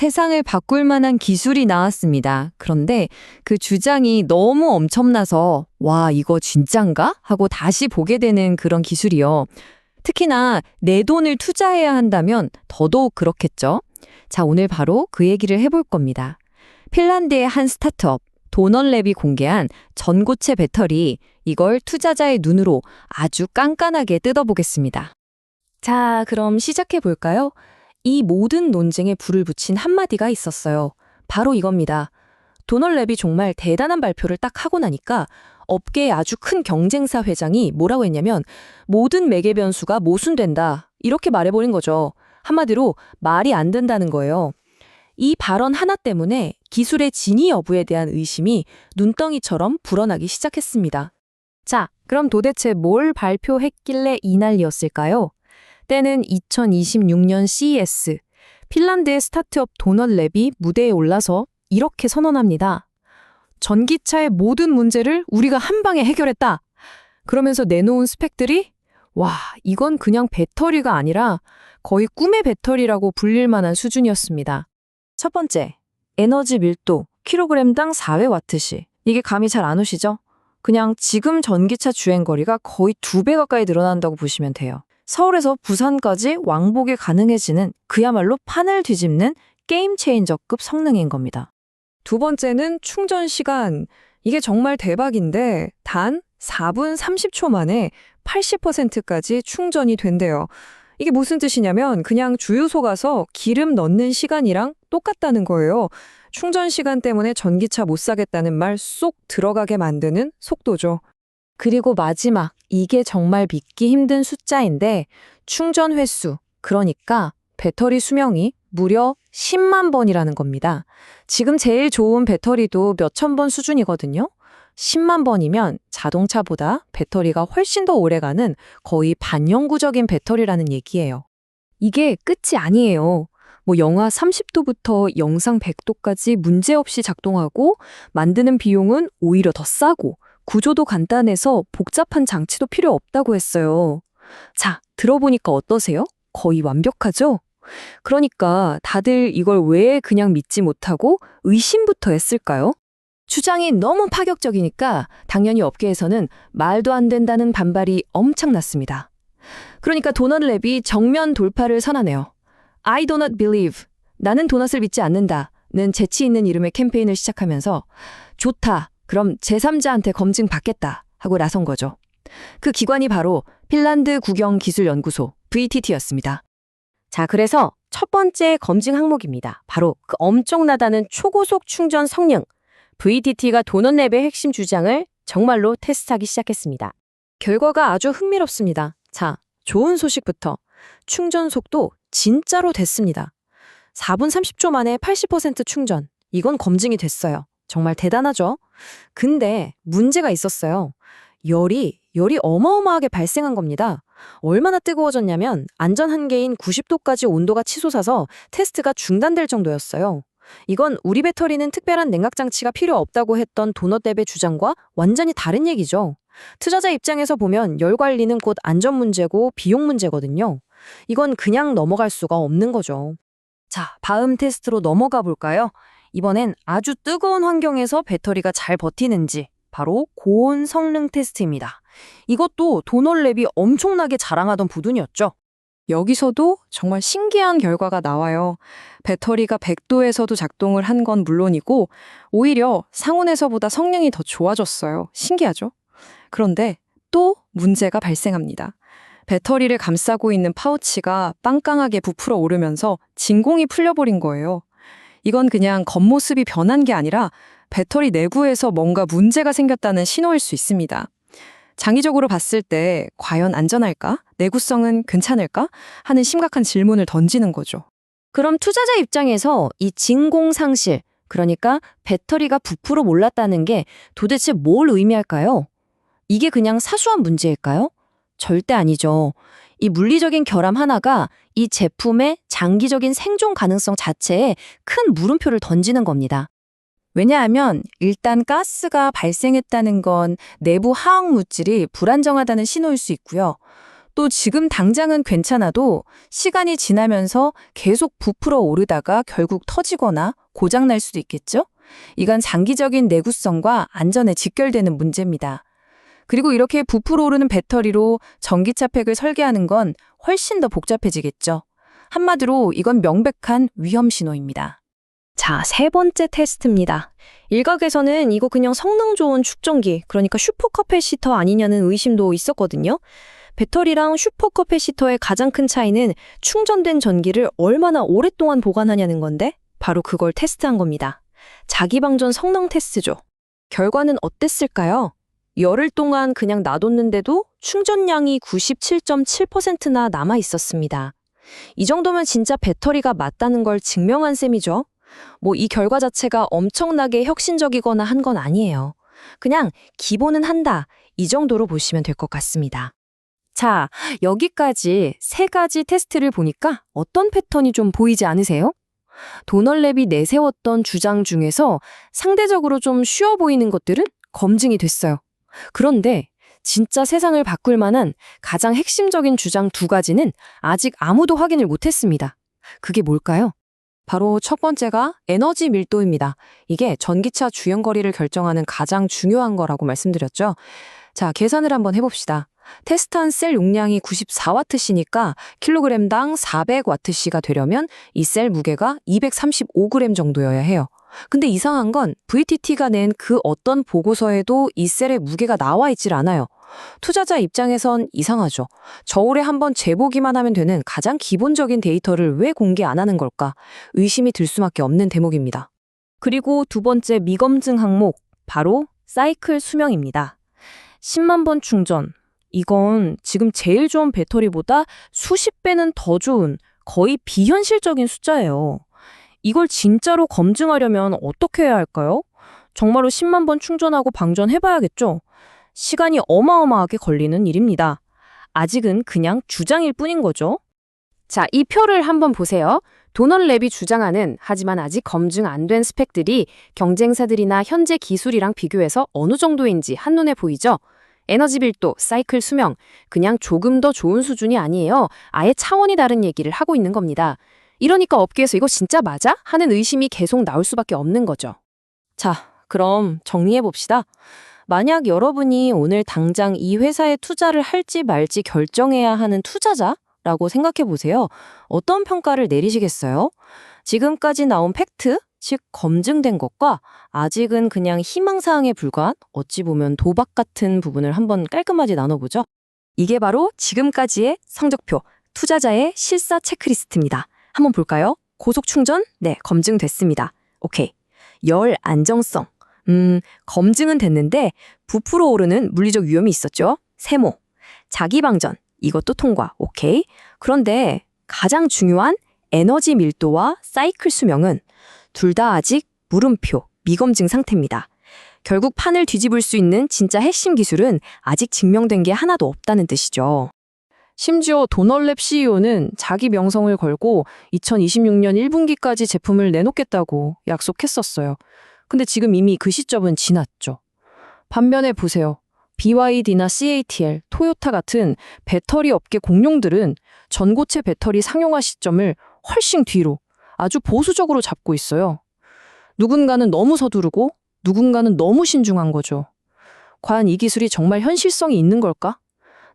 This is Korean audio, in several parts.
세상을 바꿀 만한 기술이 나왔습니다. 그런데 그 주장이 너무 엄청나서 와, 이거 진짠가? 하고 다시 보게 되는 그런 기술이요. 특히나 내 돈을 투자해야 한다면 더더욱 그렇겠죠. 자, 오늘 바로 그 얘기를 해볼 겁니다. 핀란드의 한 스타트업, 도넛랩이 공개한 전고체 배터리, 이걸 투자자의 눈으로 아주 깐깐하게 뜯어보겠습니다. 자, 그럼 시작해 볼까요? 이 모든 논쟁에 불을 붙인 한마디가 있었어요. 바로 이겁니다. 도넛랩이 정말 대단한 발표를 딱 하고 나니까 업계의 아주 큰 경쟁사 회장이 뭐라고 했냐면 모든 매개 변수가 모순된다. 이렇게 말해버린 거죠. 한마디로 말이 안 된다는 거예요. 이 발언 하나 때문에 기술의 진위 여부에 대한 의심이 눈덩이처럼 불어나기 시작했습니다. 자, 그럼 도대체 뭘 발표했길래 이 난리였을까요? 때는 2026년 CES, 핀란드의 스타트업 도넛랩이 무대에 올라서 이렇게 선언합니다. 전기차의 모든 문제를 우리가 한 방에 해결했다. 그러면서 내놓은 스펙들이 와, 이건 그냥 배터리가 아니라 거의 꿈의 배터리라고 불릴 만한 수준이었습니다. 첫 번째, 에너지 밀도 킬로그램당 400와트시. 이게 감이 잘 안 오시죠? 그냥 지금 전기차 주행거리가 거의 2배 가까이 늘어난다고 보시면 돼요. 서울에서 부산까지 왕복이 가능해지는 그야말로 판을 뒤집는 게임 체인저급 성능인 겁니다. 두 번째는 충전 시간. 이게 정말 대박인데 단 4분 30초 만에 80%까지 충전이 된대요. 이게 무슨 뜻이냐면 그냥 주유소 가서 기름 넣는 시간이랑 똑같다는 거예요. 충전 시간 때문에 전기차 못 사겠다는 말 쏙 들어가게 만드는 속도죠. 그리고 마지막, 이게 정말 믿기 힘든 숫자인데 충전 횟수, 그러니까 배터리 수명이 무려 10만 번이라는 겁니다. 지금 제일 좋은 배터리도 몇천 번 수준이거든요. 10만 번이면 자동차보다 배터리가 훨씬 더 오래가는 거의 반영구적인 배터리라는 얘기예요. 이게 끝이 아니에요. 영하 30도부터 영상 100도까지 문제없이 작동하고 만드는 비용은 오히려 더 싸고 구조도 간단해서 복잡한 장치도 필요 없다고 했어요. 자, 들어보니까 어떠세요? 거의 완벽하죠? 그러니까 다들 이걸 왜 그냥 믿지 못하고 의심부터 했을까요? 주장이 너무 파격적이니까 당연히 업계에서는 말도 안 된다는 반발이 엄청났습니다. 그러니까 도넛랩이 정면 돌파를 선언해요. I do not believe. 나는 도넛을 믿지 않는다는 재치 있는 이름의 캠페인을 시작하면서 좋다. 그럼 제3자한테 검증 받겠다 하고 나선 거죠. 그 기관이 바로 핀란드 국영기술연구소 VTT였습니다. 자, 그래서 첫 번째 검증 항목입니다. 바로 그 엄청나다는 초고속 충전 성능. VTT가 도넛랩의 핵심 주장을 정말로 테스트하기 시작했습니다. 결과가 아주 흥미롭습니다. 자, 좋은 소식부터. 충전 속도 진짜로 됐습니다. 4분 30초 만에 80% 충전. 이건 검증이 됐어요. 정말 대단하죠? 근데 문제가 있었어요. 열이 어마어마하게 발생한 겁니다. 얼마나 뜨거워졌냐면 안전 한계인 90도까지 온도가 치솟아서 테스트가 중단될 정도였어요. 이건 우리 배터리는 특별한 냉각 장치가 필요 없다고 했던 도넛랩의 주장과 완전히 다른 얘기죠. 투자자 입장에서 보면 열 관리는 곧 안전 문제고 비용 문제거든요. 이건 그냥 넘어갈 수가 없는 거죠. 자, 다음 테스트로 넘어가 볼까요? 이번엔 아주 뜨거운 환경에서 배터리가 잘 버티는지, 바로 고온 성능 테스트입니다. 이것도 도넛랩이 엄청나게 자랑하던 부분이었죠. 여기서도 정말 신기한 결과가 나와요. 배터리가 100도에서도 작동을 한 건 물론이고 오히려 상온에서보다 성능이 더 좋아졌어요. 신기하죠? 그런데 또 문제가 발생합니다. 배터리를 감싸고 있는 파우치가 빵빵하게 부풀어 오르면서 진공이 풀려버린 거예요. 이건 그냥 겉모습이 변한 게 아니라 배터리 내부에서 뭔가 문제가 생겼다는 신호일 수 있습니다. 장기적으로 봤을 때 과연 안전할까? 내구성은 괜찮을까? 하는 심각한 질문을 던지는 거죠. 그럼 투자자 입장에서 이 진공 상실, 그러니까 배터리가 부풀어 몰랐다는 게 도대체 뭘 의미할까요? 이게 그냥 사소한 문제일까요? 절대 아니죠. 이 물리적인 결함 하나가 이 제품의 장기적인 생존 가능성 자체에 큰 물음표를 던지는 겁니다. 왜냐하면 일단 가스가 발생했다는 건 내부 화학 물질이 불안정하다는 신호일 수 있고요. 또 지금 당장은 괜찮아도 시간이 지나면서 계속 부풀어 오르다가 결국 터지거나 고장날 수도 있겠죠? 이건 장기적인 내구성과 안전에 직결되는 문제입니다. 그리고 이렇게 부풀어 오르는 배터리로 전기차 팩을 설계하는 건 훨씬 더 복잡해지겠죠. 한마디로 이건 명백한 위험 신호입니다. 자, 세 번째 테스트입니다. 일각에서는 이거 그냥 성능 좋은 축전기, 그러니까 슈퍼커패시터 아니냐는 의심도 있었거든요. 배터리랑 슈퍼커패시터의 가장 큰 차이는 충전된 전기를 얼마나 오랫동안 보관하냐는 건데 바로 그걸 테스트한 겁니다. 자기방전 성능 테스트죠. 결과는 어땠을까요? 열흘 동안 그냥 놔뒀는데도 충전량이 97.7%나 남아 있었습니다. 이 정도면 진짜 배터리가 맞다는 걸 증명한 셈이죠. 이 결과 자체가 엄청나게 혁신적이거나 한 건 아니에요. 그냥 기본은 한다. 이 정도로 보시면 될 것 같습니다. 자, 여기까지 세 가지 테스트를 보니까 어떤 패턴이 좀 보이지 않으세요? 도널랩이 내세웠던 주장 중에서 상대적으로 좀 쉬워 보이는 것들은 검증이 됐어요. 그런데 진짜 세상을 바꿀 만한 가장 핵심적인 주장 두 가지는 아직 아무도 확인을 못했습니다. 그게 뭘까요? 바로 첫 번째가 에너지 밀도입니다. 이게 전기차 주행거리를 결정하는 가장 중요한 거라고 말씀드렸죠. 자, 계산을 한번 해봅시다. 테스트한 셀 용량이 94W시니까 킬로그램당 400W시가 되려면 이 셀 무게가 235g 정도여야 해요. 근데 이상한 건 VTT가 낸 그 어떤 보고서에도 이 셀의 무게가 나와 있질 않아요. 투자자 입장에선 이상하죠. 저울에 한번 재보기만 하면 되는 가장 기본적인 데이터를 왜 공개 안 하는 걸까? 의심이 들 수밖에 없는 대목입니다. 그리고 두 번째 미검증 항목, 바로 사이클 수명입니다. 10만 번 충전. 이건 지금 제일 좋은 배터리보다 수십 배는 더 좋은 거의 비현실적인 숫자예요. 이걸 진짜로 검증하려면 어떻게 해야 할까요? 정말로 10만 번 충전하고 방전해봐야겠죠? 시간이 어마어마하게 걸리는 일입니다. 아직은 그냥 주장일 뿐인 거죠. 자, 이 표를 한번 보세요. 도널랩이 주장하는 하지만 아직 검증 안 된 스펙들이 경쟁사들이나 현재 기술이랑 비교해서 어느 정도인지 한눈에 보이죠? 에너지 밀도, 사이클 수명, 그냥 조금 더 좋은 수준이 아니에요. 아예 차원이 다른 얘기를 하고 있는 겁니다. 이러니까 업계에서 이거 진짜 맞아? 하는 의심이 계속 나올 수밖에 없는 거죠. 자, 그럼 정리해봅시다. 만약 여러분이 오늘 당장 이 회사에 투자를 할지 말지 결정해야 하는 투자자라고 생각해보세요. 어떤 평가를 내리시겠어요? 지금까지 나온 팩트, 즉 검증된 것과 아직은 그냥 희망사항에 불과한 어찌 보면 도박 같은 부분을 한번 깔끔하게 나눠보죠. 이게 바로 지금까지의 성적표, 투자자의 실사 체크리스트입니다. 한번 볼까요? 고속 충전? 네, 검증됐습니다. 오케이. 열 안정성. 검증은 됐는데 부풀어 오르는 물리적 위험이 있었죠. 세모. 자기방전. 이것도 통과. 오케이. 그런데 가장 중요한 에너지 밀도와 사이클 수명은 둘 다 아직 물음표, 미검증 상태입니다. 결국 판을 뒤집을 수 있는 진짜 핵심 기술은 아직 증명된 게 하나도 없다는 뜻이죠. 심지어 도널랩 CEO는 자기 명성을 걸고 2026년 1분기까지 제품을 내놓겠다고 약속했었어요. 근데 지금 이미 그 시점은 지났죠. 반면에 보세요. BYD나 CATL, 토요타 같은 배터리 업계 공룡들은 전고체 배터리 상용화 시점을 훨씬 뒤로 아주 보수적으로 잡고 있어요. 누군가는 너무 서두르고 누군가는 너무 신중한 거죠. 과연 이 기술이 정말 현실성이 있는 걸까?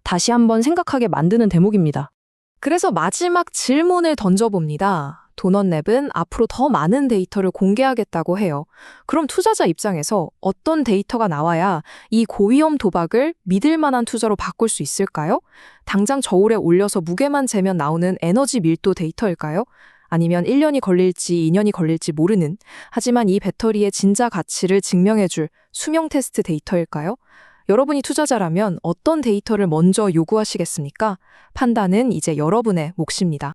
다시 한번 생각하게 만드는 대목입니다. 그래서 마지막 질문을 던져봅니다. 도넛랩은 앞으로 더 많은 데이터를 공개하겠다고 해요. 그럼 투자자 입장에서 어떤 데이터가 나와야 이 고위험 도박을 믿을 만한 투자로 바꿀 수 있을까요? 당장 저울에 올려서 무게만 재면 나오는 에너지 밀도 데이터일까요? 아니면 1년이 걸릴지 2년이 걸릴지 모르는, 하지만 이 배터리의 진짜 가치를 증명해줄 수명 테스트 데이터일까요? 여러분이 투자자라면 어떤 데이터를 먼저 요구하시겠습니까? 판단은 이제 여러분의 몫입니다.